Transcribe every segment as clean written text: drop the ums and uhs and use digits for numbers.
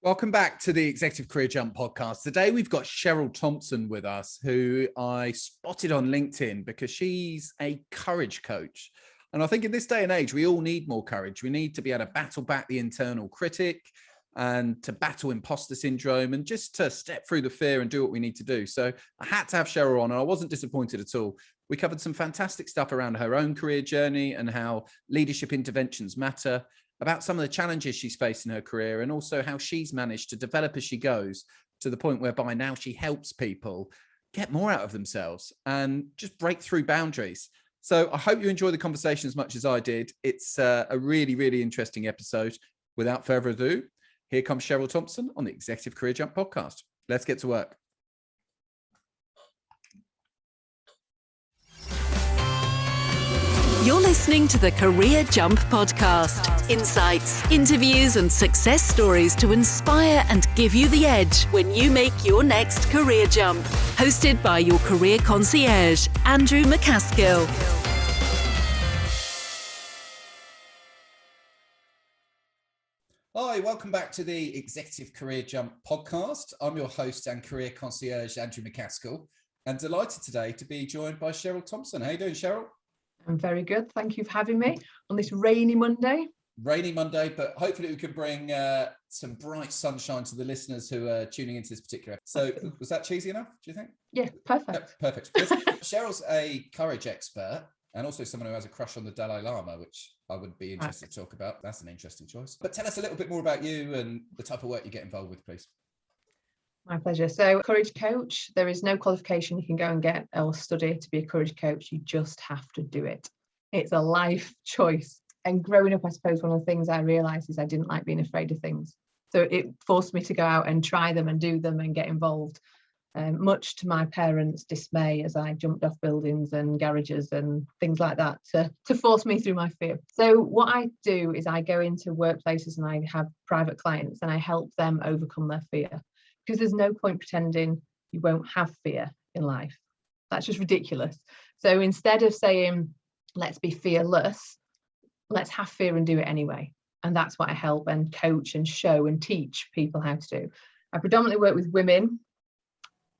Welcome back to the Executive Career Jump podcast. Today we've got Cheryl Thompson with us, who I spotted on LinkedIn because she's a courage coach. And I think in this day and age, we all need more courage. We need to be able to battle back the internal critic and to battle imposter syndrome and just to step through the fear and do what we need to do. So I had to have Cheryl on, and I wasn't disappointed at all. We covered some fantastic stuff around her own career journey and how leadership interventions matter, about some of the challenges she's faced in her career, and also how she's managed to develop as she goes to the point whereby now she helps people get more out of themselves and just break through boundaries. So I hope you enjoy the conversation as much as I did. It's a really, really interesting episode. Without further ado, here comes Cheryl Thompson on the Executive Career Jump podcast. Let's get to work. You're listening to the Career Jump podcast. Insights, interviews, and success stories to inspire and give you the edge when you make your next career jump. Hosted by your career concierge, Andrew MacAskill. Hi, welcome back to the Executive Career Jump podcast. I'm your host and career concierge, Andrew MacAskill, and delighted today to be joined by Cheryl Thompson. How are you doing, Cheryl? I'm very good. Thank you for having me on this rainy Monday. Rainy Monday, but hopefully we can bring some bright sunshine to the listeners who are tuning into this particular episode. So was that cheesy enough, do you think? Yeah, perfect. Yep, perfect. Cheryl's a courage expert and also someone who has a crush on the Dalai Lama, which I would be interested to talk about. That's an interesting choice. But tell us a little bit more about you and the type of work you get involved with, please. My pleasure. So, courage coach, there is no qualification you can go and get or study to be a courage coach. You just have to do it. It's a life choice. And growing up, I suppose one of the things I realised is I didn't like being afraid of things. So it forced me to go out and try them and do them and get involved, much to my parents' dismay as I jumped off buildings and garages and things like that to force me through my fear. So what I do is I go into workplaces and I have private clients and I help them overcome their fear. Because there's no point pretending you won't have fear in life. That's just ridiculous. So instead of saying, let's be fearless, let's have fear and do it anyway. And that's what I help and coach and show and teach people how to do. I predominantly work with women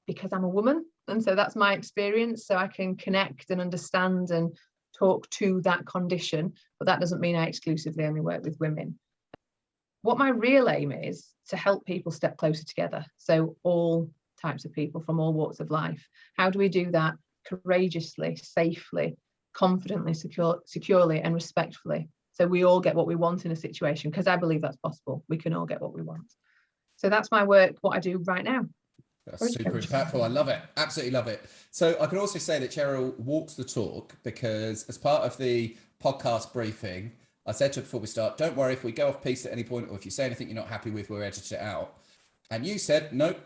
because I'm a woman. And so that's my experience. So I can connect and understand and talk to that condition. But that doesn't mean I exclusively only work with women. What my real aim is to help people step closer together. So all types of people from all walks of life. How do we do that courageously, safely, confidently, securely, and respectfully? So we all get what we want in a situation, because I believe that's possible. We can all get what we want. So that's my work, what I do right now. That's super impactful. I love it. Absolutely love it. So I can also say that Cheryl walks the talk, because as part of the podcast briefing, I said to her before we start, don't worry if we go off piece at any point, or if you say anything you're not happy with, we'll edit it out. And you said, nope,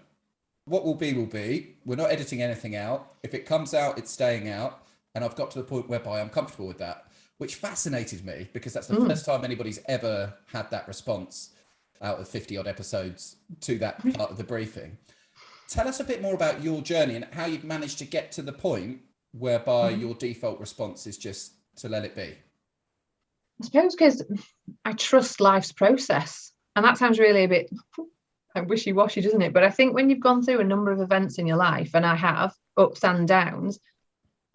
what will be will be. We're not editing anything out. If it comes out, it's staying out. And I've got to the point whereby I'm comfortable with that, which fascinated me, because that's the first time anybody's ever had that response out of 50 odd episodes to that part of the briefing. Tell us a bit more about your journey and how you've managed to get to the point whereby your default response is just to let it be. I suppose because I trust life's process. And that sounds really a bit wishy-washy, doesn't it? But I think when you've gone through a number of events in your life, and I have, ups and downs,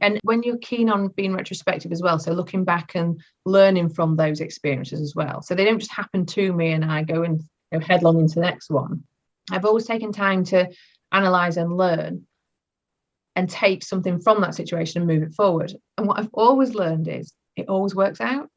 and when you're keen on being retrospective as well, so looking back and learning from those experiences as well. So they don't just happen to me and I go in headlong into the next one. I've always taken time to analyse and learn and take something from that situation and move it forward. And what I've always learned is it always works out.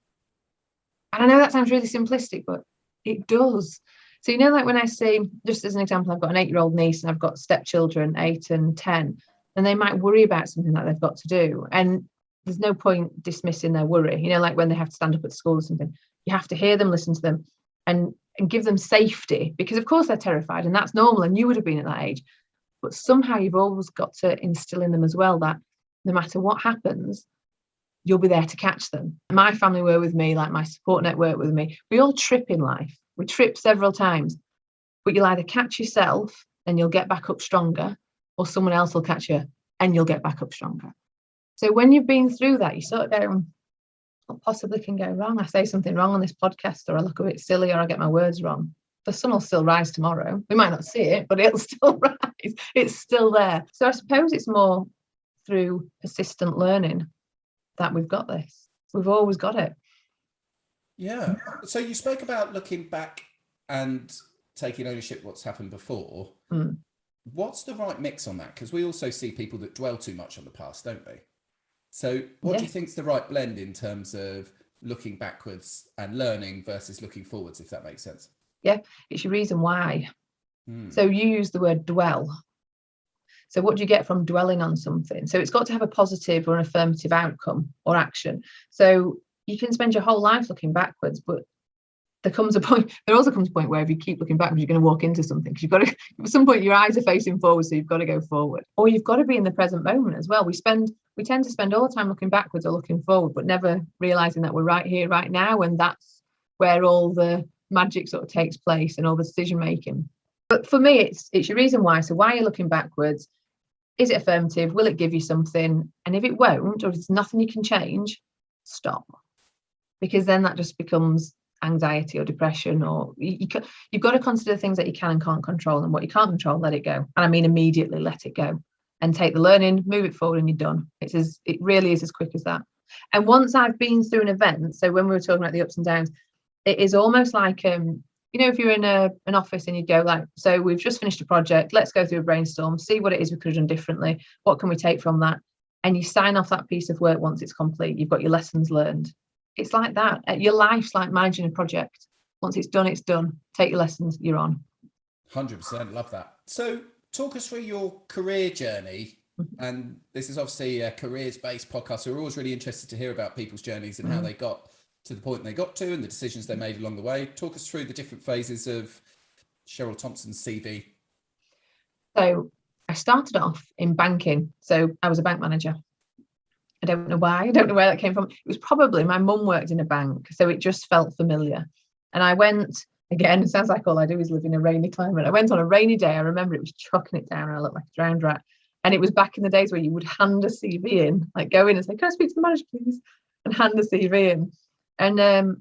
And I know that sounds really simplistic, but it does. So, like when I say, just as an example, I've got an 8-year-old niece and I've got stepchildren, 8 and 10, and they might worry about something that they've got to do. And there's no point dismissing their worry. Like when they have to stand up at school or something, you have to hear them, listen to them and give them safety, because of course they're terrified and that's normal. And you would have been at that age, but somehow you've always got to instill in them as well that no matter what happens, you'll be there to catch them. My family were with me, like my support network with me. We all trip in life. We trip several times, but you'll either catch yourself and you'll get back up stronger, or someone else will catch you and you'll get back up stronger. So when you've been through that, you sort of go, what possibly can go wrong? I say something wrong on this podcast, or I look a bit silly, or I get my words wrong. the sun will still rise tomorrow. We might not see it, but it'll still rise. It's still there. So I suppose it's more through persistent learning that we've got this. We've always got it. Yeah. So you spoke about looking back and taking ownership of what's happened before. What's the right mix on that? Because we also see people that dwell too much on the past, don't we? So what do you think is the right blend in terms of looking backwards and learning versus looking forwards, if that makes sense? Yeah, it's your reason why. So you use the word dwell. So what do you get from dwelling on something? So it's got to have a positive or an affirmative outcome or action. So you can spend your whole life looking backwards, but there also comes a point where if you keep looking backwards, you're going to walk into something, because you've got to, at some point your eyes are facing forward, so you've got to go forward, or you've got to be in the present moment as well. We tend to spend all the time looking backwards or looking forward, but never realizing that we're right here, right now, and that's where all the magic sort of takes place and all the decision making. But for me, it's your reason why. So why are you looking backwards? Is it affirmative? Will it give you something? And if it won't, or if it's nothing you can change, stop, because then that just becomes anxiety or depression, or you've got to consider things that you can and can't control, and what you can't control, let it go. And I mean immediately let it go, and take the learning, move it forward, and you're done. It really is as quick as that. And once I've been through an event, so when we were talking about the ups and downs, it is almost like if you're in an office and you go like, so we've just finished a project, let's go through a brainstorm, see what it is we could have done differently, what can we take from that, and you sign off that piece of work once it's complete. You've got your lessons learned. It's like that. Your life's like managing a project. Once it's done, it's done. Take your lessons, you're on. 100%. Love that. So talk us through your career journey. And this is obviously a careers-based podcast, so we're always really interested to hear about people's journeys and how they got to the point they got to and the decisions they made along the way. Talk us through the different phases of Cheryl Thompson's CV. So I started off in banking. So I was a bank manager. I don't know why. I don't know where that came from. It was probably my mum worked in a bank, so it just felt familiar. And I went, again, it sounds like all I do is live in a rainy climate. I went on a rainy day. I remember it was chucking it down and I looked like a drowned rat. And it was back in the days where you would hand a CV in, like go in and say, can I speak to the manager, please? And hand a CV in. And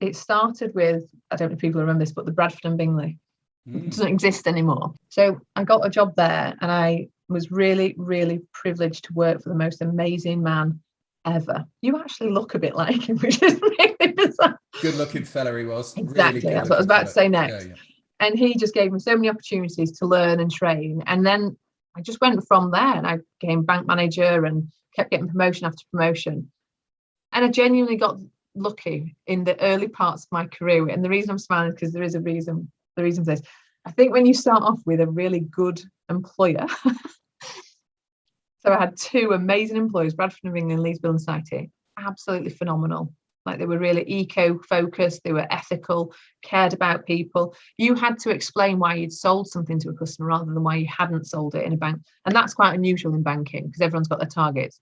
it started with, I don't know if people remember this, but the Bradford and Bingley. It doesn't exist anymore. So I got a job there, and I was really, really privileged to work for the most amazing man ever. You actually look a bit like him, which is really bizarre. Good looking fella he was. Exactly. Really That's what I was about to say next. Yeah. And he just gave me so many opportunities to learn and train. And then I just went from there, and I became bank manager and kept getting promotion after promotion. And I genuinely got lucky in the early parts of my career. And the reason I'm smiling is because there is a reason. The reason for this, I think when you start off with a really good employer, so I had two amazing employers, Bradford and Bingley and Leeds Bill and Society, absolutely phenomenal. Like, they were really eco-focused, they were ethical, cared about people. You had to explain why you'd sold something to a customer rather than why you hadn't sold it in a bank. And that's quite unusual in banking because everyone's got their targets.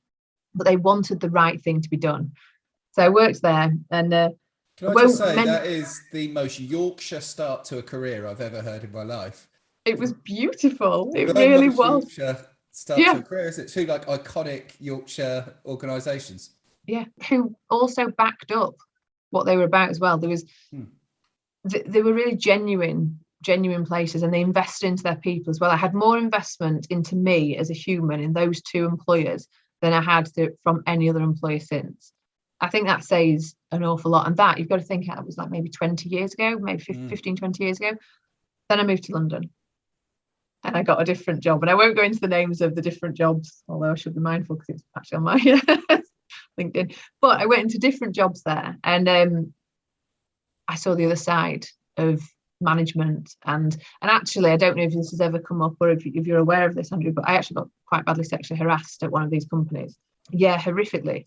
But they wanted the right thing to be done. So I worked there, and can I just say that is the most Yorkshire start to a career I've ever heard in my life. It was beautiful. It really was. Yorkshire start to a career, is it? Two like iconic Yorkshire organisations. Yeah, who also backed up what they were about as well. There was, they were really genuine places, and they invested into their people as well. I had more investment into me as a human in those two employers than I had from any other employer since. I think that says an awful lot. And that, you've got to think, it was like maybe 20 years ago, maybe 15, 20 years ago. Then I moved to London and I got a different job. And I won't go into the names of the different jobs, although I should be mindful because it's actually on my LinkedIn. But I went into different jobs there, and I saw the other side of management. And actually, I don't know if this has ever come up or if you're aware of this, Andrew, but I actually got quite badly sexually harassed at one of these companies. Yeah, horrifically,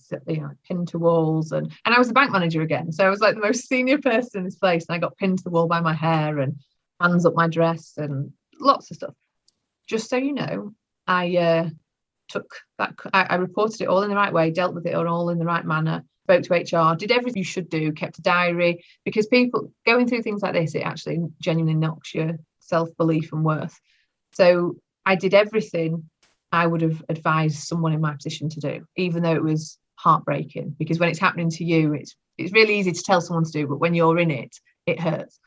pinned to walls. And I was the bank manager again. So I was like the most senior person in this place. And I got pinned to the wall by my hair and hands up my dress and lots of stuff. Just so you know, I took that, I reported it all in the right way, dealt with it all in the right manner, spoke to HR, did everything you should do, kept a diary, because people going through things like this, it actually genuinely knocks your self-belief and worth. So I did everything I would have advised someone in my position to do, even though it was heartbreaking, because when it's happening to you, it's really easy to tell someone to do, but when you're in it, it hurts.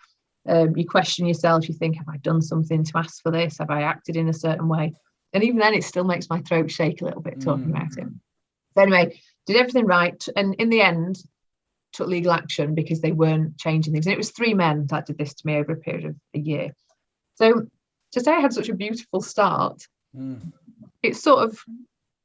You question yourself. You think, have I done something to ask for this? Have I acted in a certain way? And even then, it still makes my throat shake a little bit talking about it. So anyway, did everything right. And in the end, took legal action because they weren't changing things. And it was 3 men that did this to me over a period of a year. So to say I had such a beautiful start, it sort of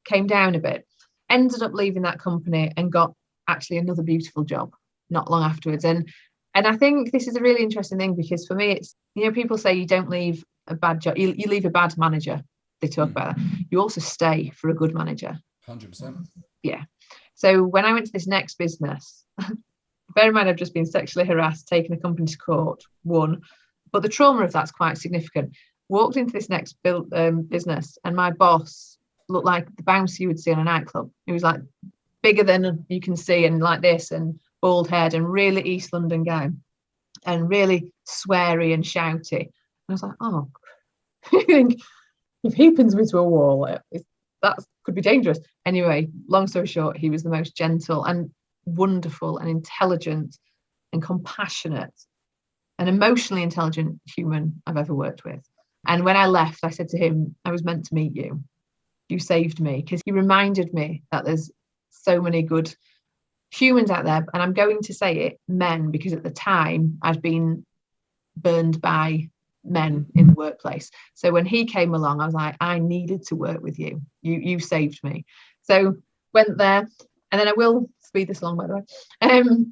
came down a bit. Ended up leaving that company and got actually another beautiful job not long afterwards. And I think this is a really interesting thing, because for me, it's, people say you don't leave a bad job, you leave a bad manager. They talk about that. You also stay for a good manager. 100%. Yeah. So when I went to this next business, bear in mind, I've just been sexually harassed, taken a company to court, won. But the trauma of that's quite significant. Walked into this next business, and my boss looked like the bouncer you would see on a nightclub. He was like bigger than you can see, and like this, and bald head, and really East London guy, and really sweary and shouty. And I was like, oh, I think if he pins me to a wall, that could be dangerous. Anyway, long story short, he was the most gentle and wonderful and intelligent and compassionate and emotionally intelligent human I've ever worked with. And when I left, I said to him, I was meant to meet you. You saved me, because he reminded me that there's so many good humans out there. And I'm going to say it, men, because at the time I'd been burned by men in the workplace. So when he came along, I was like, I needed to work with you. You saved me. So went there, and then I will speed this along, by the way.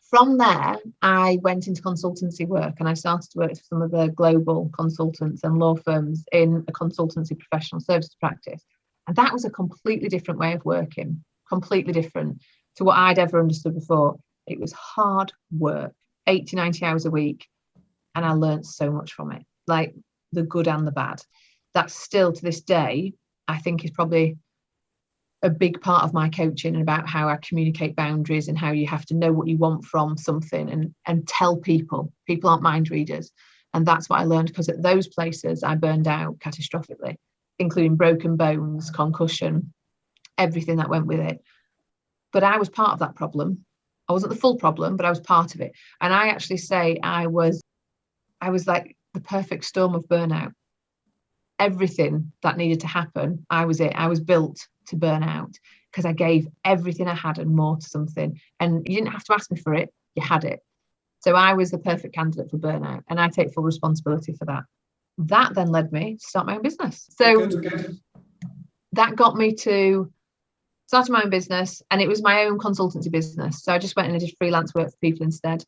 From there, I went into consultancy work, and I started to work with some of the global consultants and law firms in a consultancy professional services practice. And that was a completely different way of working, completely different to what I'd ever understood before. It was hard work, 80, 90 hours a week. And I learned so much from it, like the good and the bad. That still to this day, I think is probably a big part of my coaching, and about how I communicate boundaries, and how you have to know what you want from something and tell people. People aren't mind readers. And that's what I learned, because at those places I burned out catastrophically, including broken bones, concussion, everything that went with it. But I was part of that problem. I wasn't the full problem, but I was part of it. And I actually say I was like the perfect storm of burnout. Everything that needed to happen, I was it. I was built to burn out, because I gave everything I had and more to something. And you didn't have to ask me for it. You had it. So I was the perfect candidate for burnout, and I take full responsibility for that. That then led me to start my own business. So that got me to start my own business, and it was my own consultancy business. So I just went and I did freelance work for people instead.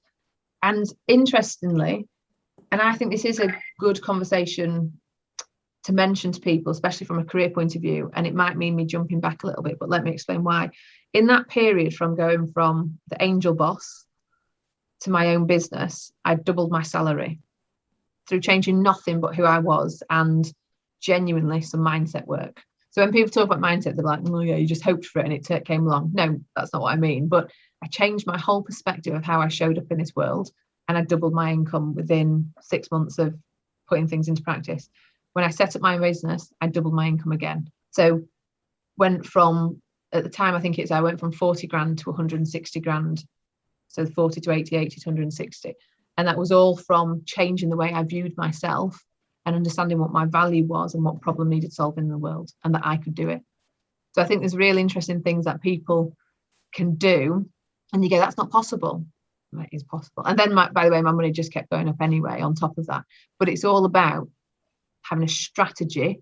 And interestingly, and I think this is a good conversation to mention to people, especially from a career point of view, and it might mean me jumping back a little bit, but let me explain why. In that period, from going from the angel boss to my own business, I doubled my salary through changing nothing but who I was, and genuinely some mindset work. So when people talk about mindset, they're like, oh yeah, you just hoped for it and it came along. No, that's not what I mean. But I changed my whole perspective of how I showed up in this world, and I doubled my income within 6 months of putting things into practice. When I set up my business, I doubled my income again. So went from, at the time, I went from 40 grand to 160 grand. So 40 to 80, 80 to 160. And that was all from changing the way I viewed myself and understanding what my value was and what problem needed solving in the world, and that I could do it. So I think there's really interesting things that people can do. And you go, that's not possible. It is possible. And then, by the way, my money just kept going up anyway on top of that. But it's all about having a strategy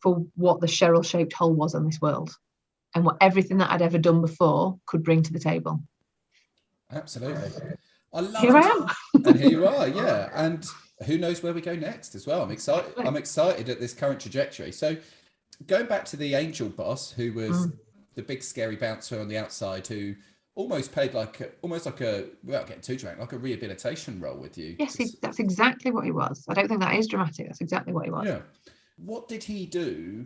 for what the Cheryl-shaped hole was in this world, and what everything that I'd ever done before could bring to the table. Absolutely. I love Here I am. And here you are, yeah. And who knows where we go next as well. I'm excited. I'm excited at this current trajectory. So going back to the angel boss, who was the big scary bouncer on the outside, who almost played almost like a, without getting too dramatic, like a rehabilitation role with you. Yes, that's exactly what he was. I don't think that is dramatic. That's exactly what he was. Yeah. What did he do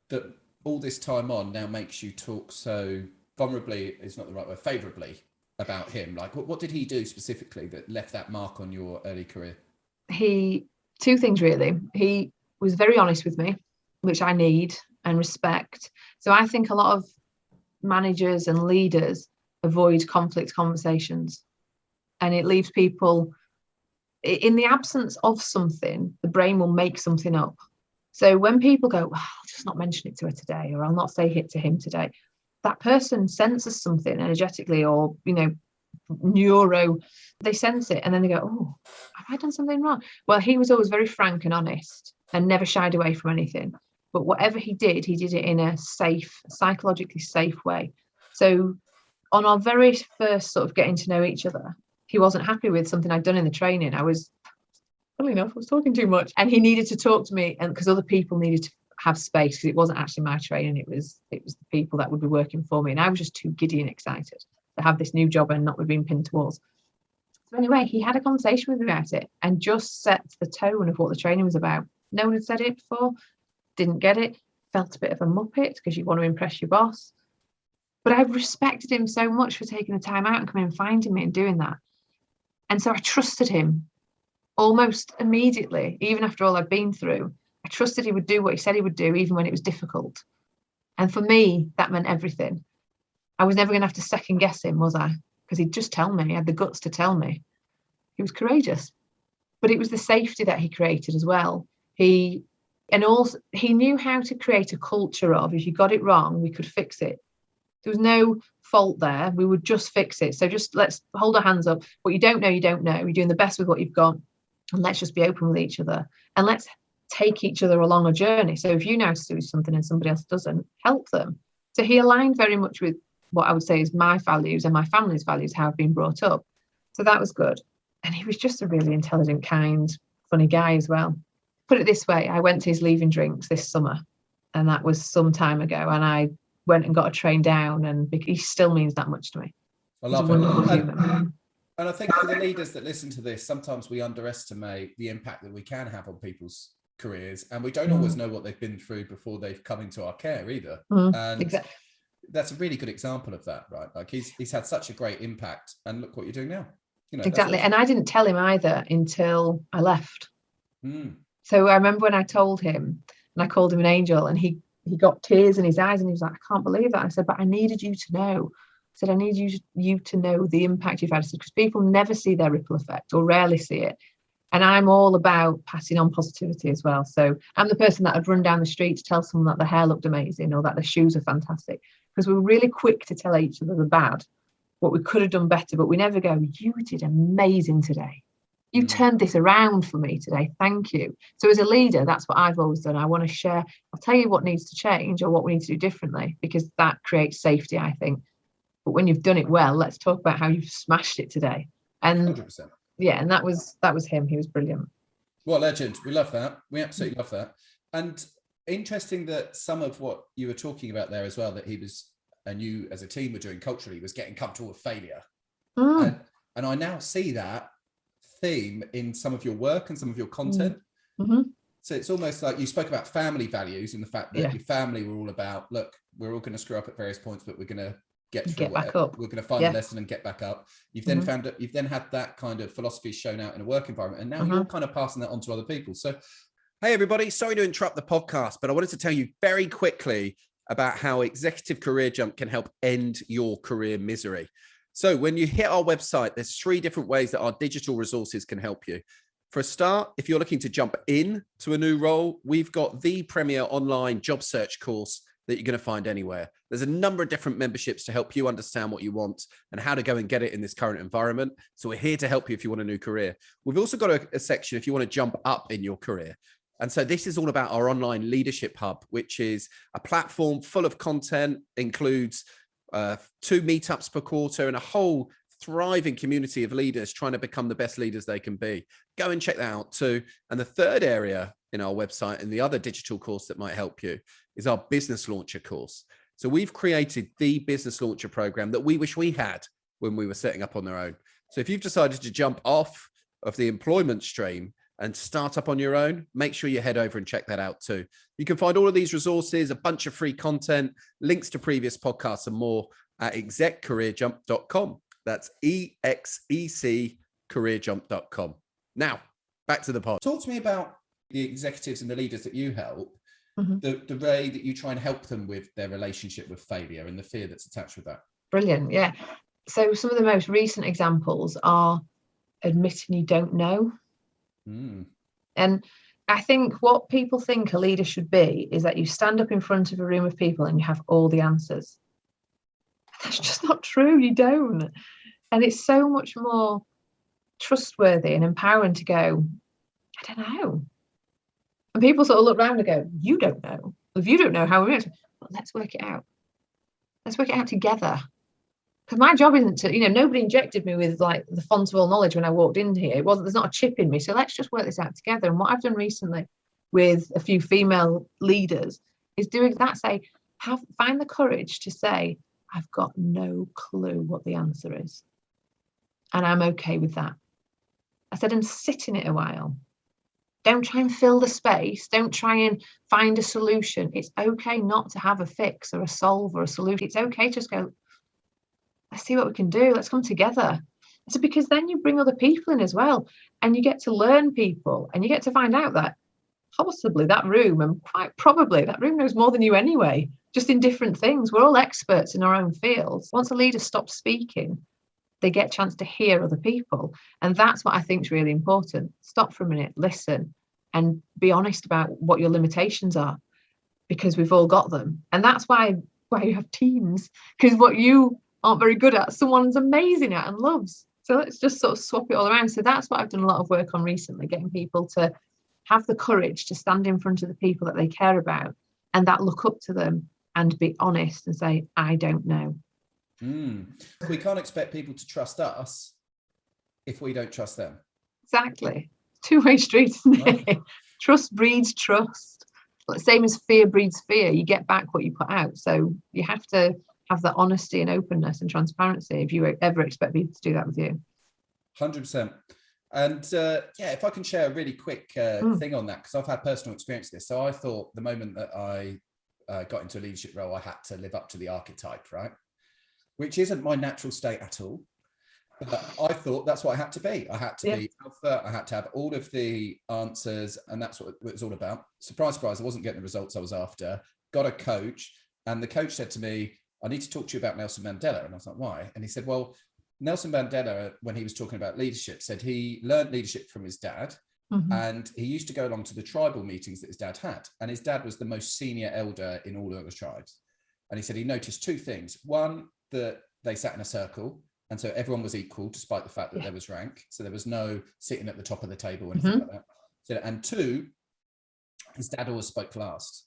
that all this time on now makes you talk so vulnerably, is not the right word, favourably about him? Like, what did he do specifically that left that mark on your early career? Two things really. He was very honest with me, which I need and respect. So I think a lot of managers and leaders avoid conflict conversations, and it leaves people in the absence of something, the brain will make something up. So when people go, I'll just not mention it to her today, or I'll not say it to him today, that person senses something energetically, or, they sense it, and then they go, oh, have I done something wrong? Well, he was always very frank and honest and never shied away from anything. But whatever he did it in a safe, psychologically safe way. So on our very first sort of getting to know each other, he wasn't happy with something I'd done in the training. Funnily enough, I was talking too much, and he needed to talk to me, and because other people needed to have space, because it wasn't actually my training, it was the people that would be working for me, and I was just too giddy and excited to have this new job and not be being pinned towards. So anyway, he had a conversation with me about it and just set the tone of what the training was about. No one had said it before, didn't get it, felt a bit of a muppet because you want to impress your boss. But I respected him so much for taking the time out and coming and finding me and doing that. And so I trusted him almost immediately, even after all I'd been through. I trusted he would do what he said he would do, even when it was difficult. And for me, that meant everything. I was never going to have to second guess him, was I? Because he'd just tell me. He had the guts to tell me. He was courageous. But it was the safety that he created as well. He knew how to create a culture of, if you got it wrong, we could fix it. There was no fault there. We would just fix it. So just let's hold our hands up. What you don't know, you don't know. You're doing the best with what you've got. And let's just be open with each other. And let's take each other along a journey. So if you know how to do something and somebody else doesn't, help them. So he aligned very much with what I would say is my values and my family's values, how I've been brought up. So that was good. And he was just a really intelligent, kind, funny guy as well. Put it this way, I went to his leaving drinks this summer, and that was some time ago. And I went and got a train down, and he still means that much to me. I love it. And I think for the leaders that listen to this, sometimes we underestimate the impact that we can have on people's careers, and we don't always know what they've been through before they've come into our care either. And exactly. That's a really good example of that, right? Like he's had such a great impact, and look what you're doing now. Exactly. And I didn't tell him either until I left. So I remember when I told him, and I called him an angel, and he got tears in his eyes, and he was like, I can't believe that. I said, but I needed you to know. I said, I need you to know the impact you've had, because people never see their ripple effect, or rarely see it. And I'm all about passing on positivity as well. So I'm the person that would run down the street to tell someone that their hair looked amazing or that their shoes are fantastic, because we're really quick to tell each other the bad, what we could have done better, but we never go, you did amazing today. You turned this around for me today. Thank you. So as a leader, that's what I've always done. I want to share. I'll tell you what needs to change or what we need to do differently, because that creates safety, I think. But when you've done it well, let's talk about how you've smashed it today. And 100%. Yeah, and that was him. He was brilliant. What a legend. We love that. We absolutely love that. And interesting that some of what you were talking about there as well, that he was, and you as a team were doing culturally, was getting comfortable with failure. And I now see that theme in some of your work and some of your content. So it's almost like you spoke about family values and the fact that your family were all about, look, we're all going to screw up at various points, but we're going to get back up. We're going to find a lesson and get back up. You've then you've then had that kind of philosophy shown out in a work environment, and now you're kind of passing that on to other people. So, hey everybody, sorry to interrupt the podcast, but I wanted to tell you very quickly about how Executive Career Jump can help end your career misery. So when you hit our website, there's 3 different ways that our digital resources can help you. For a start, if you're looking to jump in to a new role, we've got the premier online job search course that you're going to find anywhere. There's a number of different memberships to help you understand what you want and how to go and get it in this current environment. So we're here to help you if you want a new career. We've also got a section if you want to jump up in your career. And so this is all about our online leadership hub, which is a platform full of content, includes 2 meetups per quarter and a whole thriving community of leaders trying to become the best leaders they can be. Go and check that out too. And the third area in our website and the other digital course that might help you is our business launcher course. So we've created the business launcher program that we wish we had when we were setting up on their own. So if you've decided to jump off of the employment stream and start up on your own, make sure you head over and check that out too. You can find all of these resources, a bunch of free content, links to previous podcasts and more at execcareerjump.com. That's execcareerjump.com. Now, back to the pod. Talk to me about the executives and the leaders that you help, the way that you try and help them with their relationship with failure and the fear that's attached with that. Brilliant. Yeah. So some of the most recent examples are admitting you don't know. Mm. And I think what people think a leader should be is that you stand up in front of a room of people and you have all the answers. That's just not true. You don't. And it's so much more trustworthy and empowering to go, I don't know. And people sort of look around and go, you don't know. If you don't know how we well, let's work it out. Let's work it out together. Because my job isn't to, nobody injected me with like the font of all knowledge when I walked in here. It wasn't, there's not a chip in me. So let's just work this out together. And what I've done recently with a few female leaders is doing that, find the courage to say, I've got no clue what the answer is. And I'm okay with that. I said, and sit in it a while. Don't try and fill the space. Don't try and find a solution. It's okay not to have a fix or a solve or a solution. It's okay to just go, let's see what we can do. Let's come together. So because then you bring other people in as well, and you get to learn people, and you get to find out that possibly that room, and quite probably that room knows more than you anyway, just in different things. We're all experts in our own fields. Once a leader stops speaking, they get a chance to hear other people. And that's what I think is really important. Stop for a minute, listen, and be honest about what your limitations are, because we've all got them. And that's why you have teams, because what you aren't very good at, someone's amazing at and loves. So let's just sort of swap it all around. So that's what I've done a lot of work on recently, getting people to have the courage to stand in front of the people that they care about and that look up to them and be honest and say, I don't know. We can't expect people to trust us if we don't trust them. Exactly. Two-way street, isn't it? Right. Trust breeds trust. Same as fear breeds fear. You get back what you put out. So you have to have that honesty and openness and transparency if you ever expect people to do that with you. 100%. And if I can share a really quick thing on that, because I've had personal experience with this. So I thought the moment that I got into a leadership role, I had to live up to the archetype, right? Which isn't my natural state at all. But I thought that's what I had to be. I had to be alpha. I had to have all of the answers. And that's what it was all about. Surprise, surprise, I wasn't getting the results I was after. Got a coach. And the coach said to me, I need to talk to you about Nelson Mandela. And I was like, why? And he said, well, Nelson Mandela, when he was talking about leadership, said he learned leadership from his dad. And he used to go along to the tribal meetings that his dad had. And his dad was the most senior elder in all of the tribes. And he said he noticed two things. One, that they sat in a circle. And so everyone was equal, despite the fact that there was rank. So there was no sitting at the top of the table or anything like that. So, and two, his dad always spoke last.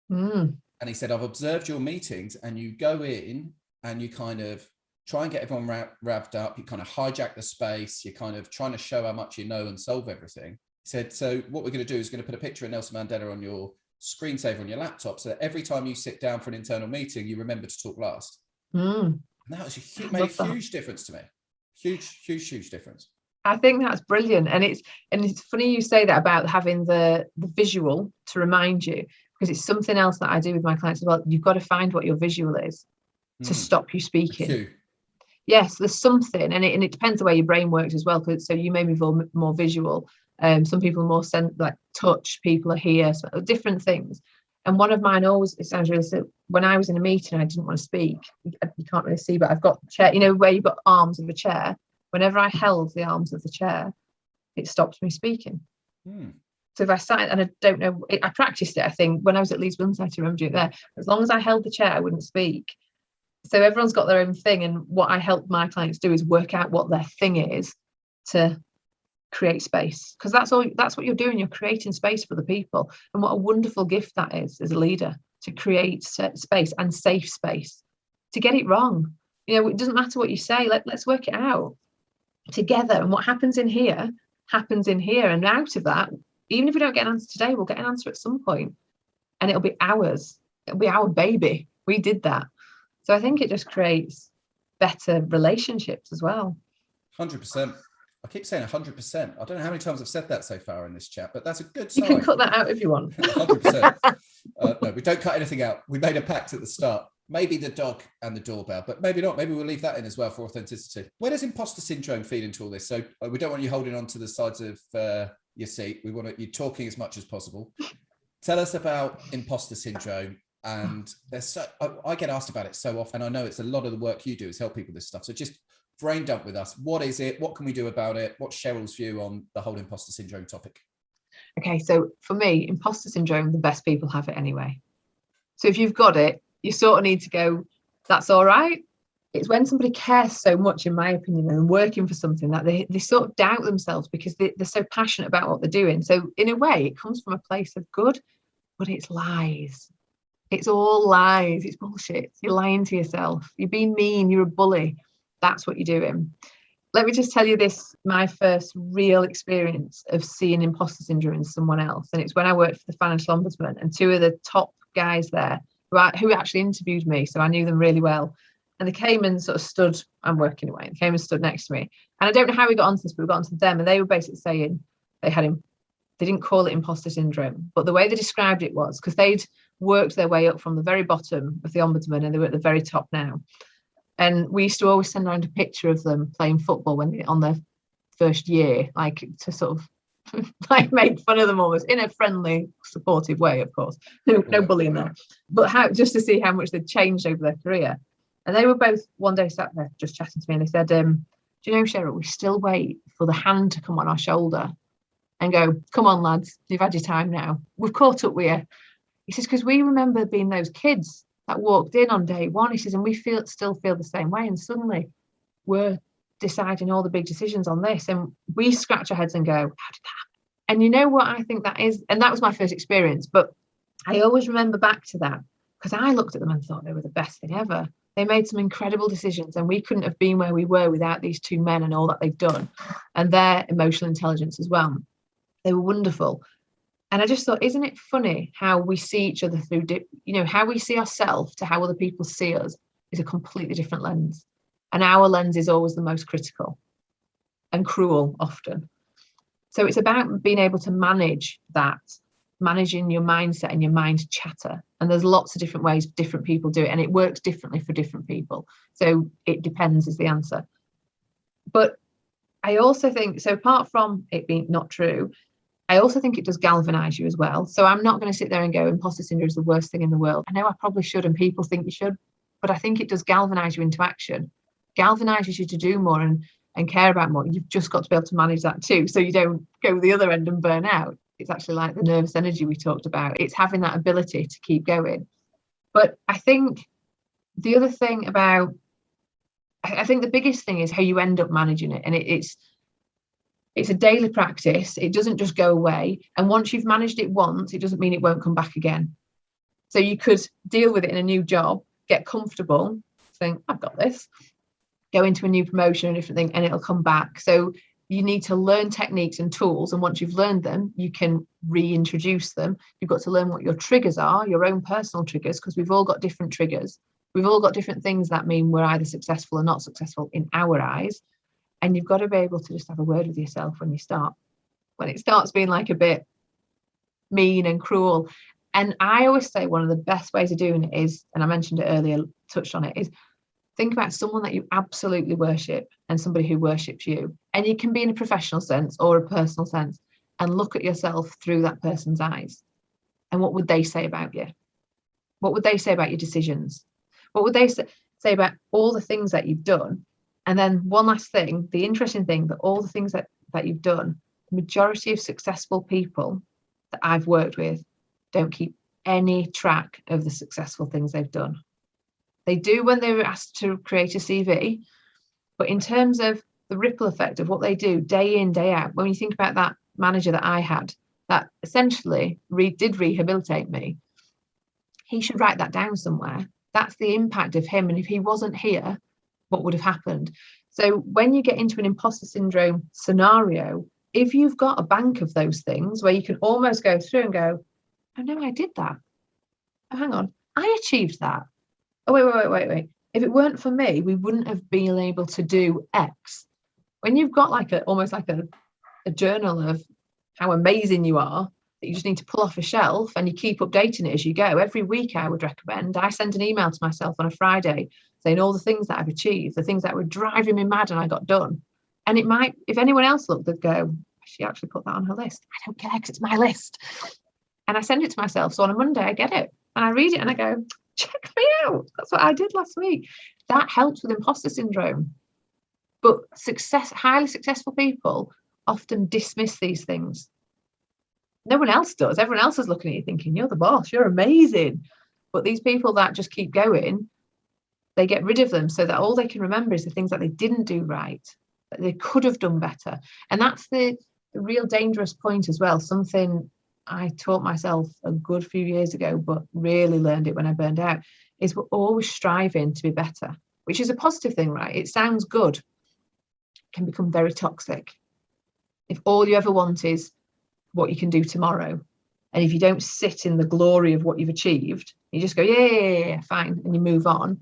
And he said, I've observed your meetings, and you go in and you kind of try and get everyone revved up. You kind of hijack the space. You're kind of trying to show how much you know and solve everything. He said, so what we're going to do is we're going to put a picture of Nelson Mandela on your screensaver on your laptop, so that every time you sit down for an internal meeting, you remember to talk last. And that was made a huge difference to me. Huge difference. I think that's brilliant. And it's funny you say that about having the visual to remind you, because it's something else that I do with my clients as well. You've got to find what your visual is to stop you speaking. Yes, there's something, and it depends the way your brain works as well. So you may be more visual. Some people are more like touch. People are here, so different things. And one of mine always, it sounds really silly, when I was in a meeting, I didn't want to speak. You can't really see, but I've got a chair, where you've got arms of a chair. Whenever I held the arms of the chair, it stopped me speaking. So if I sat, and I don't know, I practiced it, I think, when I was at Leeds Winside, I remember doing it there. As long as I held the chair, I wouldn't speak. So everyone's got their own thing. And what I help my clients do is work out what their thing is to create space. Because that's what you're doing. You're creating space for the people. And what a wonderful gift that is as a leader, to create space and safe space. To get it wrong, it doesn't matter what you say. Let's work it out together. And what happens in here happens in here. And out of that, even if we don't get an answer today, we'll get an answer at some point. And it'll be ours. It'll be our baby. We did that. So I think it just creates better relationships as well. 100%. I keep saying 100%. I don't know how many times I've said that so far in this chat, but that's a good sign. You can cut that out if you want. 100%. No, we don't cut anything out. We made a pact at the start. Maybe the dog and the doorbell, but maybe not. Maybe we'll leave that in as well for authenticity. Where does imposter syndrome feed into all this? So we don't want you holding on to the sides of your seat. We want you talking as much as possible. Tell us about imposter syndrome. And I get asked about it so often. I know it's a lot of the work you do is help people with this stuff. So just brain dump with us. What is it? What can we do about it? What's Cheryl's view on the whole imposter syndrome topic? Okay, so for me, imposter syndrome, the best people have it anyway. So if you've got it, you sort of need to go, that's all right. It's when somebody cares so much, in my opinion, and working for something that they sort of doubt themselves because they're so passionate about what they're doing. So in a way, it comes from a place of good, but it's lies. It's all lies. It's bullshit. You're lying to yourself. You're being mean. You're a bully. That's what you're doing. Let me just tell you this, my first real experience of seeing imposter syndrome in someone else. And it's when I worked for the Financial Ombudsman, and two of the top guys there who actually interviewed me, so I knew them really well. And they came and sort of stood, I'm working away, and came and stood next to me. And I don't know how we got onto this, but we got onto them, and they were basically saying they didn't call it imposter syndrome, but the way they described it was because they'd worked their way up from the very bottom of the Ombudsman, and they were at the very top now. And we used to always send around a picture of them playing football when they on their first year, like to sort of like make fun of them almost in a friendly, supportive way, of course. No bullying there. But just to see how much they'd changed over their career. And they were both one day sat there just chatting to me, and they said, do you know, Cheryl, we still wait for the hand to come on our shoulder and go, come on, lads, you've had your time now. We've caught up with you. He says, because we remember being those kids that walked in on day one. He says, and we still feel the same way. And suddenly we're deciding all the big decisions on this. And we scratch our heads and go, how did that happen? And you know what I think that is? And that was my first experience. But I always remember back to that because I looked at them and thought they were the best thing ever. They made some incredible decisions, and we couldn't have been where we were without these two men and all that they've done, and their emotional intelligence as well. They were wonderful. And I just thought, isn't it funny how we see each other through, how we see ourselves to how other people see us is a completely different lens. And our lens is always the most critical and cruel often. So it's about being able to manage that, managing your mindset and your mind chatter. And there's lots of different ways different people do it, and it works differently for different people. So it depends is the answer. But I also think, so apart from it being not true, I also think it does galvanize you as well. So I'm not going to sit there and go, imposter syndrome is the worst thing in the world. I know I probably should, and people think you should, but I think it does galvanize you into action, galvanizes you to do more and care about more. You've just got to be able to manage that too, so you don't go the other end and burn out. It's actually like the nervous energy we talked about. It's having that ability to keep going. But I think the other thing I think the biggest thing is how you end up managing it. And it's a daily practice. It doesn't just go away. And once you've managed it once, it doesn't mean it won't come back again. So you could deal with it in a new job, get comfortable, think, I've got this, go into a new promotion, a different thing, and it'll come back. So you need to learn techniques and tools. And once you've learned them, you can reintroduce them. You've got to learn what your triggers are, your own personal triggers, because we've all got different triggers. We've all got different things that mean we're either successful or not successful in our eyes. And you've got to be able to just have a word with yourself when it starts being like a bit mean and cruel. And I always say one of the best ways of doing it is, and I mentioned it earlier, touched on it, is think about someone that you absolutely worship and somebody who worships you. And you can be in a professional sense or a personal sense, and look at yourself through that person's eyes. And what would they say about you? What would they say about your decisions? What would they say about all the things that you've done? And then one last thing, the interesting thing, that all the things that you've done, the majority of successful people that I've worked with don't keep any track of the successful things they've done. They do when they're asked to create a CV, but in terms of the ripple effect of what they do day in, day out, when you think about that manager that I had, that essentially did rehabilitate me, he should write that down somewhere. That's the impact of him. And if he wasn't here, what would have happened? So when you get into an imposter syndrome scenario, if you've got a bank of those things where you can almost go through and go, oh no, I did that. Oh, hang on, I achieved that. Oh, wait. If it weren't for me, we wouldn't have been able to do X. When you've got almost like a journal of how amazing you are, that you just need to pull off a shelf and you keep updating it as you go. Every week I would recommend, I send an email to myself on a Friday saying all the things that I've achieved, the things that were driving me mad and I got done. And it might, if anyone else looked, they'd go, she actually put that on her list. I don't care because it's my list. And I send it to myself. So on a Monday, I get it and I read it and I go, check me out. That's what I did last week. That helps with imposter syndrome. But highly successful people often dismiss these things. No one else does. Everyone else is looking at you thinking, you're the boss, you're amazing. But these people that just keep going, they get rid of them so that all they can remember is the things that they didn't do right, that they could have done better. And that's the real dangerous point as well. Something I taught myself a good few years ago, but really learned it when I burned out, is we're always striving to be better, which is a positive thing, right? It sounds good, can become very toxic. If all you ever want is what you can do tomorrow, and if you don't sit in the glory of what you've achieved, you just go, yeah, fine, and you move on,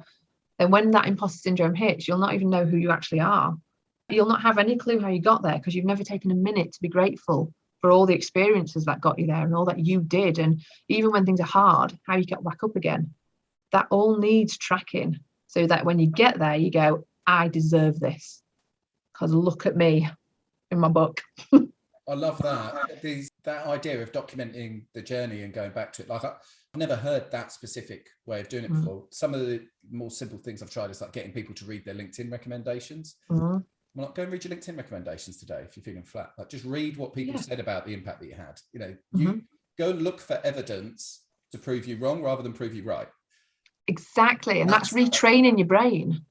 then when that imposter syndrome hits, you'll not even know who you actually are. You'll not have any clue how you got there, because you've never taken a minute to be grateful for all the experiences that got you there and all that you did. And even when things are hard, how you get back up again. That all needs tracking, so that when you get there, you go, I deserve this, because look at me in my book. I love that. That idea of documenting the journey and going back to it. Like, I've never heard that specific way of doing it before. Some of the more simple things I've tried is like getting people to read their LinkedIn recommendations. I'm like, go and read your LinkedIn recommendations today if you're feeling flat. Like, just read what people said about the impact that you had. You know, you go and look for evidence to prove you wrong rather than prove you right. Exactly. And that's retraining your brain.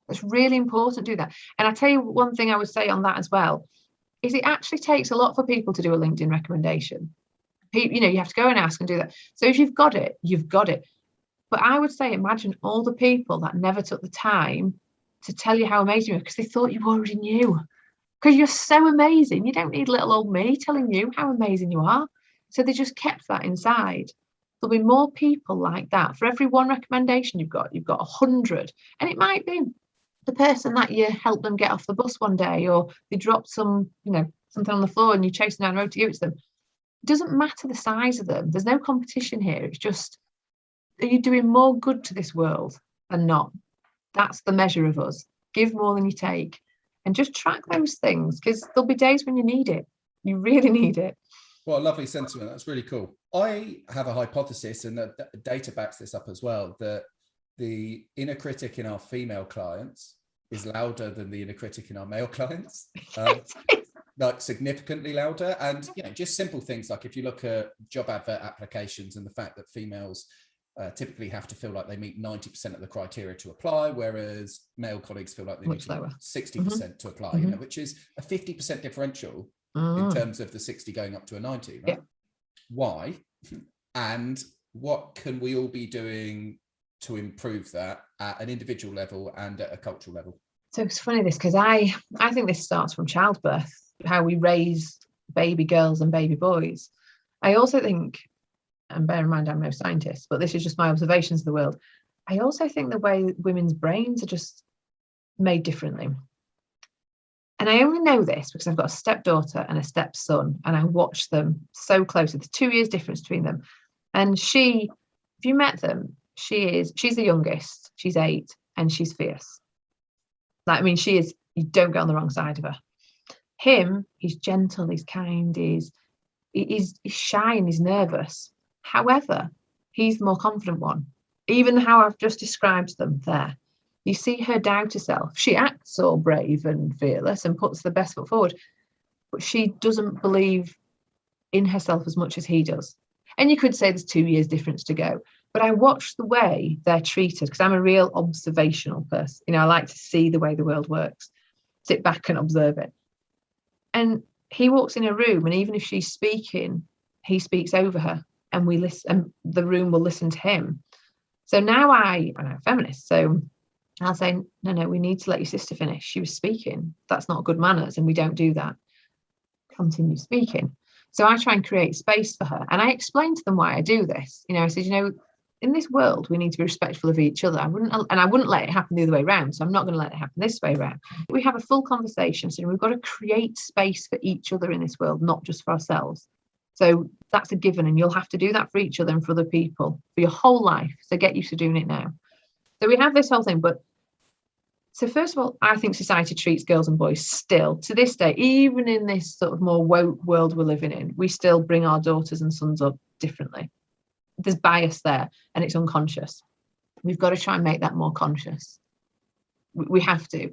It's really important to do that. And I tell you one thing I would say on that as well, is it actually takes a lot for people to do a LinkedIn recommendation. You know, you have to go and ask and do that. So if you've got it, you've got it. But I would say, imagine all the people that never took the time to tell you how amazing you are, because they thought you already knew. Because you're so amazing. You don't need little old me telling you how amazing you are. So they just kept that inside. There'll be more people like that. For every one recommendation you've got 100. And it might be the person that you helped them get off the bus one day, or they dropped something on the floor and you're chasing down the road to give it to them. It doesn't matter the size of them. There's no competition here. It's just, are you doing more good to this world than not? That's the measure of us. Give more than you take, and just track those things, because there'll be days when you need it. You really need it. Well, a lovely sentiment. That's really cool. I have a hypothesis, and the data backs this up as well, that the inner critic in our female clients is louder than the inner critic in our male clients, like significantly louder. And, you know, just simple things like if you look at job advert applications and the fact that females typically have to feel like they meet 90% of the criteria to apply, whereas male colleagues feel like they need 60% to apply, you know, which is a 50% differential in terms of the 60 going up to a 90, right? Yeah. Why? And what can we all be doing to improve that at an individual level and at a cultural level? So it's funny this, because I think this starts from childbirth, how we raise baby girls and baby boys. I also think, and bear in mind I'm no scientist, but this is just my observations of the world, I also think the way women's brains are just made differently. And I only know this because I've got a stepdaughter and a stepson, and I watch them so closely. There's 2 years difference between them. And she, if you met them, she's the youngest, she's 8, and she's fierce. Like, I mean, she is, you don't get on the wrong side of her. Him, he's gentle, he's kind, he's shy and he's nervous. However, he's the more confident one. Even how I've just described them there. You see her doubt herself. She acts all brave and fearless and puts the best foot forward, but she doesn't believe in herself as much as he does. And you could say there's 2 years difference to go, but I watch the way they're treated, because I'm a real observational person. You know, I like to see the way the world works, sit back and observe it. And he walks in a room, and even if she's speaking, he speaks over her, and we listen, and the room will listen to him. So now I'm a feminist, so I'll say, no, we need to let your sister finish. She was speaking. That's not good manners, and we don't do that. Continue speaking. So I try and create space for her, and I explain to them why I do this. You know, I said, you know, in this world, we need to be respectful of each other. I wouldn't let it happen the other way around. So I'm not going to let it happen this way around. We have a full conversation. So we've got to create space for each other in this world, not just for ourselves. So that's a given, and you'll have to do that for each other and for other people for your whole life. So get used to doing it now. So we have this whole thing, but so first of all, I think society treats girls and boys still to this day, even in this sort of more woke world we're living in, we still bring our daughters and sons up differently. There's bias there, and it's unconscious. We've got to try and make that more conscious. We have to.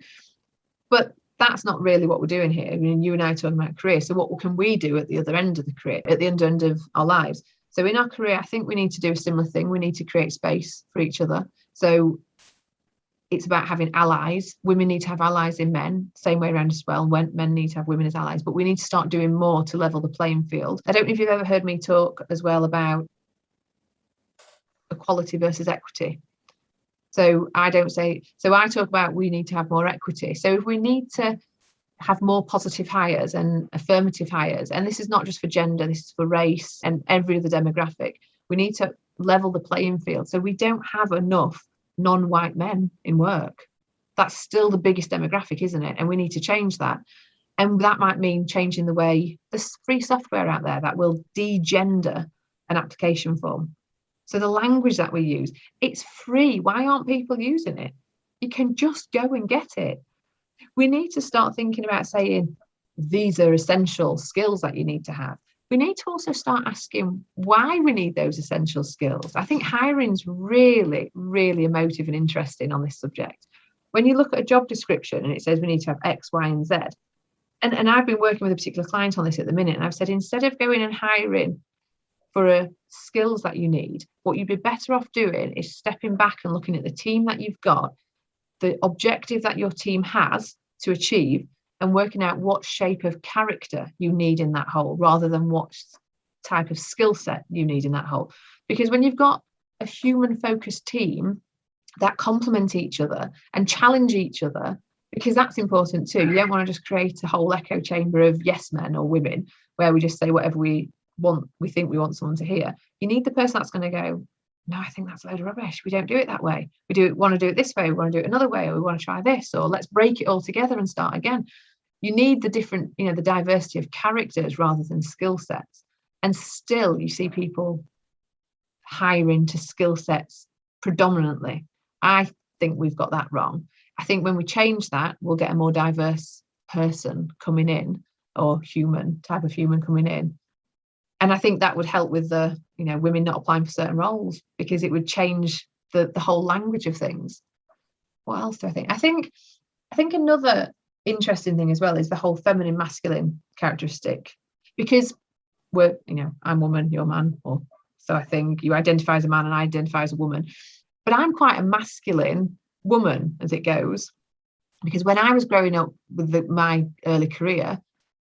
But that's not really what we're doing here. I mean, you and I are talking about career. So what can we do at the other end of the career, at the end of our lives? So in our career, I think we need to do a similar thing. We need to create space for each other. So it's about having allies. Women need to have allies in men, same way around as well. When men need to have women as allies, but we need to start doing more to level the playing field. I don't know if you've ever heard me talk as well about equality versus equity. So I talk about we need to have more equity. So if we need to have more positive hires and affirmative hires, and this is not just for gender, this is for race and every other demographic, we need to level the playing field. So we don't have enough non-white men in work. That's still the biggest demographic, isn't it? And we need to change that. And that might mean changing the way there's free software out there that will de-gender an application form. So the language that we use, it's free. Why aren't people using it? You can just go and get it. We need to start thinking about saying, these are essential skills that you need to have. We need to also start asking why we need those essential skills. I think hiring's really, really emotive and interesting on this subject. When you look at a job description and it says we need to have X, Y, and Z, and I've been working with a particular client on this at the minute, and I've said, instead of going and hiring for skills that you need, what you'd be better off doing is stepping back and looking at the team that you've got, the objective that your team has to achieve, and working out what shape of character you need in that whole, rather than what type of skill set you need in that whole. Because when you've got a human focused team that complement each other and challenge each other, because that's important too. You don't want to just create a whole echo chamber of yes men or women where we just say whatever we want, we think we want someone to hear. You need the person that's going to go, no, I think that's a load of rubbish. We don't do it that way. Want to do it this way. We want to do it another way, or we want to try this, or let's break it all together and start again. You need the different, the diversity of characters rather than skill sets. And still you see people hiring to skill sets predominantly. I think we've got that wrong. I think when we change that, we'll get a more diverse person coming in, or type of human coming in. And I think that would help with the, women not applying for certain roles, because it would change the whole language of things. What else do I think? I think another interesting thing as well is the whole feminine masculine characteristic, because I'm woman, you're man, or so I think. You identify as a man and I identify as a woman, but I'm quite a masculine woman as it goes, because when I was growing up with my early career,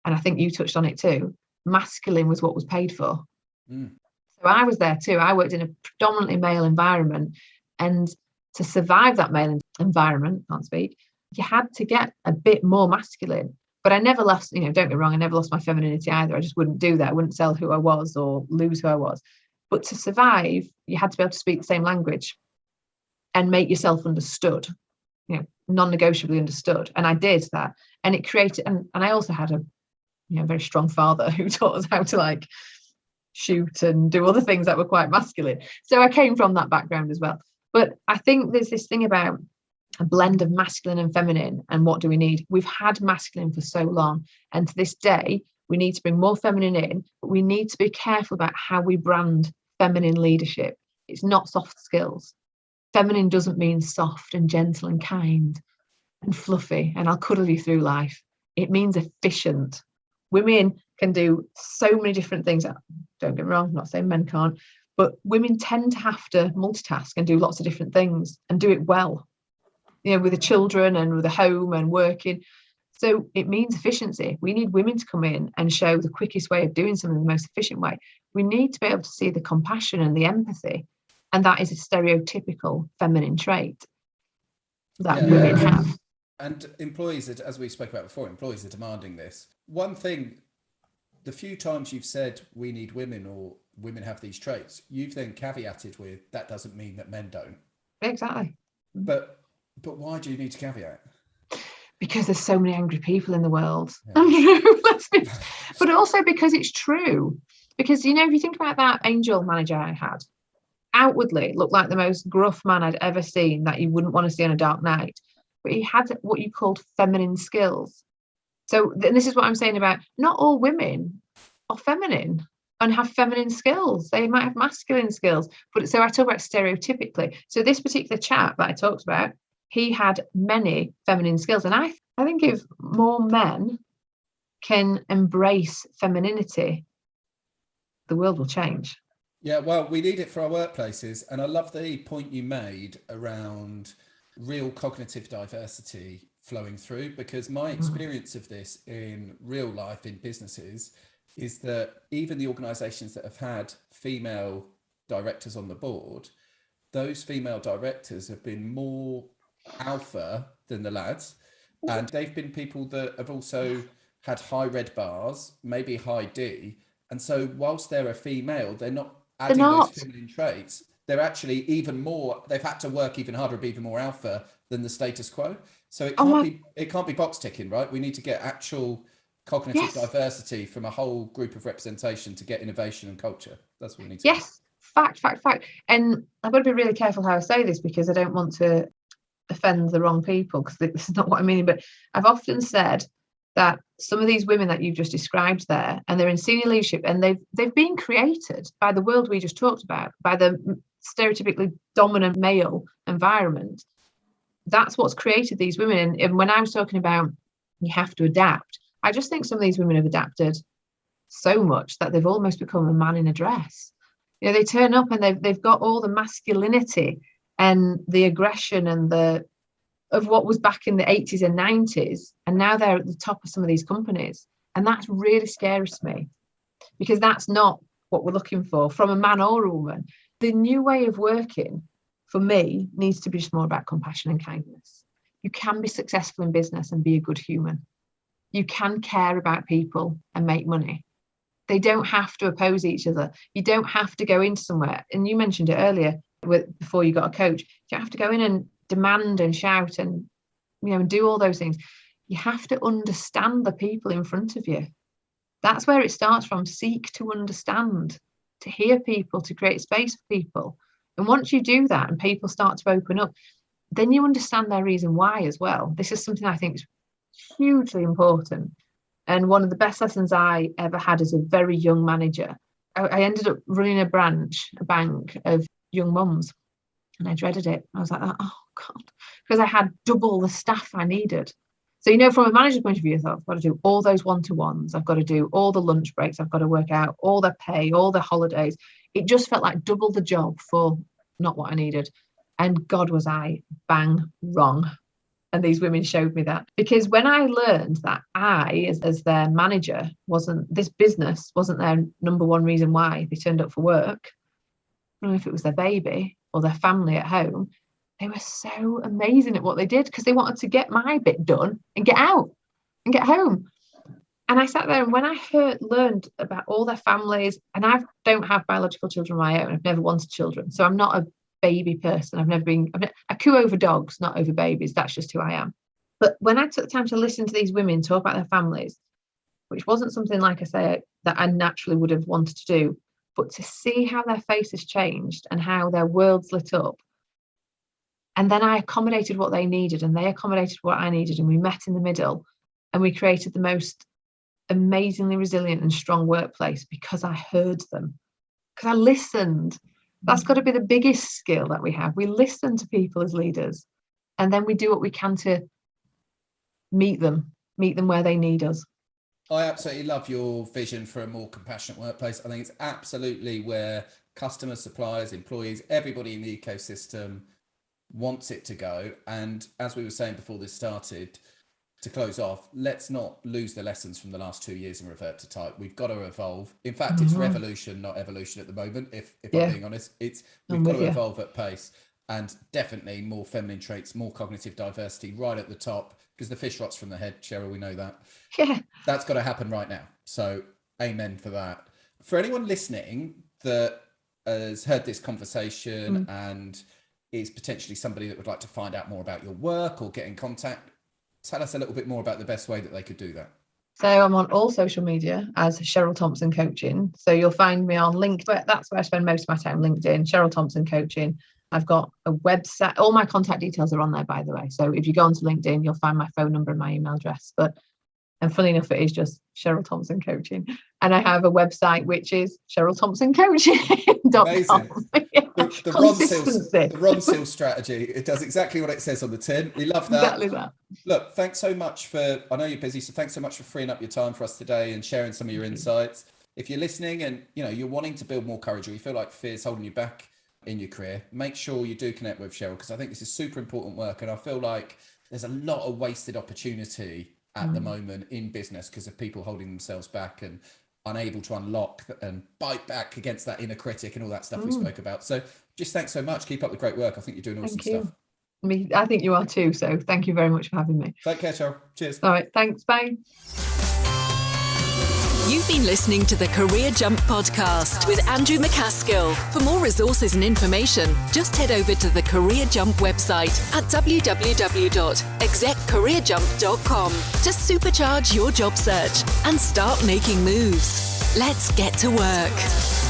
and I think you touched on it too, masculine was what was paid for. So I was there too. I worked in a predominantly male environment, and to survive that male environment, you had to get a bit more masculine. But I never lost, don't get me wrong, I never lost my femininity either. I just wouldn't do that. I wouldn't sell who I was or lose who I was. But to survive, you had to be able to speak the same language and make yourself understood, non-negotiably understood. And I did that. And it created, and I also had a very strong father who taught us how to shoot and do other things that were quite masculine. So I came from that background as well. But I think there's this thing about a blend of masculine and feminine, and what do we need? We've had masculine for so long, and to this day we need to bring more feminine in, but we need to be careful about how we brand feminine leadership. It's not soft skills. Feminine doesn't mean soft and gentle and kind and fluffy and I'll cuddle you through life. It means efficient. Women can do so many different things. Don't get me wrong, I'm not saying men can't, but women tend to have to multitask and do lots of different things and do it well, with the children and with the home and working. So it means efficiency. We need women to come in and show the quickest way of doing something, the most efficient way. We need to be able to see the compassion and the empathy. And that is a stereotypical feminine trait that women have. And employees, as we spoke about before, employees are demanding this. One thing, the few times you've said we need women or women have these traits, you've then caveated with, that doesn't mean that men don't. Exactly. But why do you need to caveat? Because there's so many angry people in the world. Yeah. But also because it's true. Because, if you think about that angel manager I had, outwardly looked like the most gruff man I'd ever seen that you wouldn't want to see on a dark night. But he had what you called feminine skills. So this is what I'm saying about not all women are feminine and have feminine skills. They might have masculine skills. But so I talk about stereotypically. So this particular chap that I talked about, he had many feminine skills. And I think if more men can embrace femininity, the world will change. Yeah, well, we need it for our workplaces. And I love the point you made around real cognitive diversity flowing through, because my experience of this in real life in businesses is that even the organizations that have had female directors on the board, those female directors have been more alpha than the lads. And they've been people that have also had high red bars, maybe high D. And so whilst they're a female, they're not adding those feminine traits. They're actually even more, they've had to work even harder, be even more alpha than the status quo. So it can't be box ticking, right? We need to get actual cognitive diversity from a whole group of representation to get innovation and culture. That's what we need to do. Fact. And I've got to be really careful how I say this, because I don't want to offend the wrong people, because this is not what I mean. But I've often said that some of these women that you've just described there, and they're in senior leadership, and they've been created by the world we just talked about, by the stereotypically dominant male environment. That's what's created these women. And when I was talking about you have to adapt, I just think some of these women have adapted so much that they've almost become a man in a dress. You know, they turn up and they've got all the masculinity and the aggression and of what was back in the 80s and 90s, and now they're at the top of some of these companies. And that really scares me, because that's not what we're looking for from a man or a woman. The new way of working for me needs to be just more about compassion and kindness. You can be successful in business and be a good human. You can care about people and make money. They don't have to oppose each other. You don't have to go into somewhere. And you mentioned it earlier, before you got a coach, you don't have to go in and demand and shout and, and do all those things. You have to understand the people in front of you. That's where it starts from. Seek to understand, to hear people, to create space for people. And once you do that and people start to open up, then you understand their reason why as well. This is something I think is hugely important. And one of the best lessons I ever had as a very young manager, I ended up running a bank of young mums, and I dreaded it. I was like, oh God, because I had double the staff I needed. So, from a manager's point of view, I thought, I've got to do all those one-to-ones. I've got to do all the lunch breaks. I've got to work out all their pay, all their holidays. It just felt like double the job for not what I needed. And God, was I bang wrong. And these women showed me that, because when I learned that I, as their manager, this business wasn't their number one reason why they turned up for work. I don't know if it was their baby or their family at home. They were so amazing at what they did, because they wanted to get my bit done and get out and get home. And I sat there, and when I learned about all their families, and I don't have biological children of my own, I've never wanted children. So I'm not a baby person. I coo over dogs, not over babies. That's just who I am. But when I took the time to listen to these women talk about their families, which wasn't something, like I say, that I naturally would have wanted to do, but to see how their faces changed and how their worlds lit up. And then I accommodated what they needed, and they accommodated what I needed, and we met in the middle, and we created the most amazingly resilient and strong workplace, because I heard them, because I listened. That's got to be the biggest skill that we have. We listen to people as leaders, and then we do what we can to meet them where they need us. I absolutely love your vision for a more compassionate workplace. I think it's absolutely where customers, suppliers, employees, everybody in the ecosystem wants it to go. And as we were saying before this started, to close off, let's not lose the lessons from the last 2 years and revert to type. We've got to evolve. In fact, it's revolution, not evolution at the moment. If I'm being honest, we've got to evolve at pace, and definitely more feminine traits, more cognitive diversity right at the top, because the fish rots from the head, Cheryl, we know that. Yeah. That's got to happen right now. So amen for that. For anyone listening that has heard this conversation and is potentially somebody that would like to find out more about your work or get in contact, tell us a little bit more about the best way that they could do that. So I'm on all social media as Cheryl Thompson Coaching. So you'll find me on LinkedIn. That's where I spend most of my time, LinkedIn, Cheryl Thompson Coaching. I've got a website. All my contact details are on there, by the way. So if you go onto LinkedIn, you'll find my phone number and my email address. But And funny enough, it is just Cheryl Thompson Coaching. And I have a website, which is CherylThompsonCoaching.com. Amazing. Yeah. The Ron Seal strategy. It does exactly what it says on the tin. We love that. Exactly that. Look, thanks so much I know you're busy, so thanks so much for freeing up your time for us today and sharing some of your insights. If you're listening and you're wanting to build more courage, or you feel like fear's holding you back in your career, make sure you do connect with Cheryl, because I think this is super important work. And I feel like there's a lot of wasted opportunity at the moment in business because of people holding themselves back and unable to unlock and bite back against that inner critic and all that stuff we spoke about. So just thanks so much. Keep up the great work. I think you're doing awesome stuff. I think you are too. So thank you very much for having me. Take care, Cheryl. Cheers. All right. Thanks. Bye. You've been listening to the Career Jump podcast with Andrew MacAskill. For more resources and information, just head over to the Career Jump website at www.execcareerjump.com to supercharge your job search and start making moves. Let's get to work.